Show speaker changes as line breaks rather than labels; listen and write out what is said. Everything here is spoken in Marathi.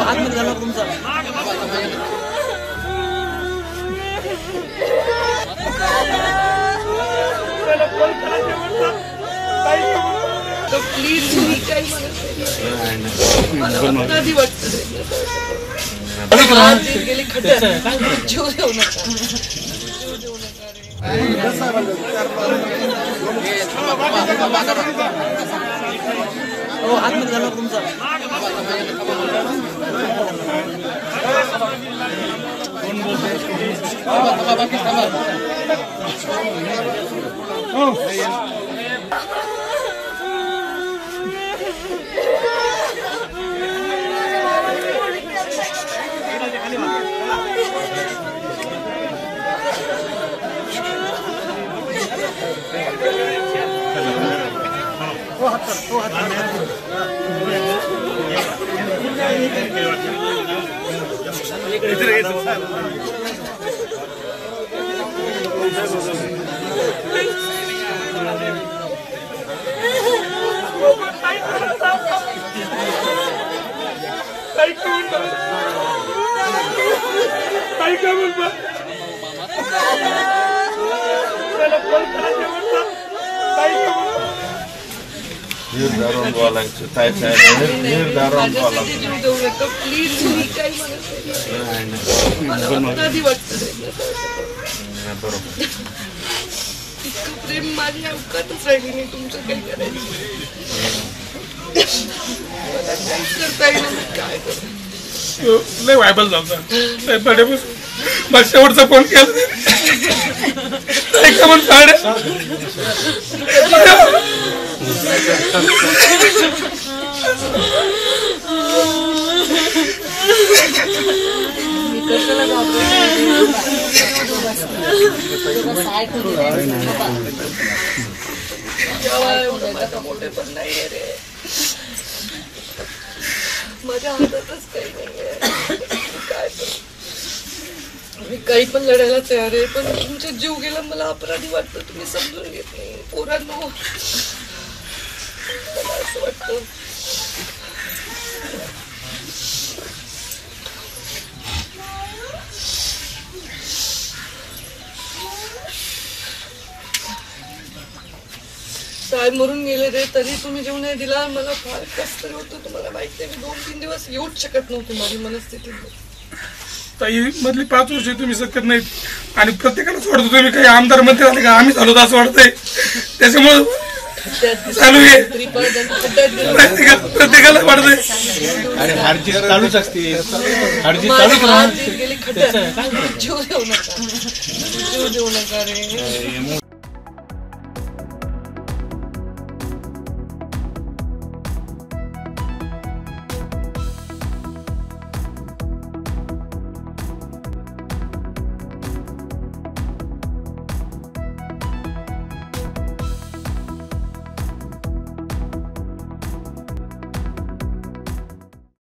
आतमध्ये झाला तुमचा
प्लीज तुम्ही काय म्हणत आधी वाटतं गेले खड्ड्यात जीव देऊ नका
हो आतमध्ये झाला तुमचा
निर्धारण बोलायचं काय काय निर्धारण बोलायचं
प्लीज तुम्ही काय म्हणत आधी वाटतं
बरोबर
प्रेम माझी अवकातच राहिली नाही तुमचं काही करायचं करता येईल काय करू
लय व्हायबल झालं मग शेवटचा फोन केला
मोठे पण नाही रे माझ्या हातातच काही नाहीये काय मी काही पण लढायला तयार आहे पण तुमचा जीव गेला मला अपराधी वाटतं तुम्ही समजून घेत नाही पोरांनो मला असं वाटतं साहेब मरून गेले रे तरी तुम्ही जेवण नाही दिला मला फार कष्ट होतं तुम्हाला माहिती आहे मी 2-3 दिवस येऊच शकत नव्हते माझी मनस्थिती
ताई मधली 5 वर्ष तुम्ही शकत नाहीत आणि प्रत्येकालाच वाटतं तुम्ही काही आमदार मंत्री झाले का आम्ही झालो असं वाटतंय त्याच्यामुळे चालू आहे प्रत्येकाला वाटतंय
आणि हारजीत चालूच असते हारजीत
गेली खड्ड्यात जीव देऊ नका रे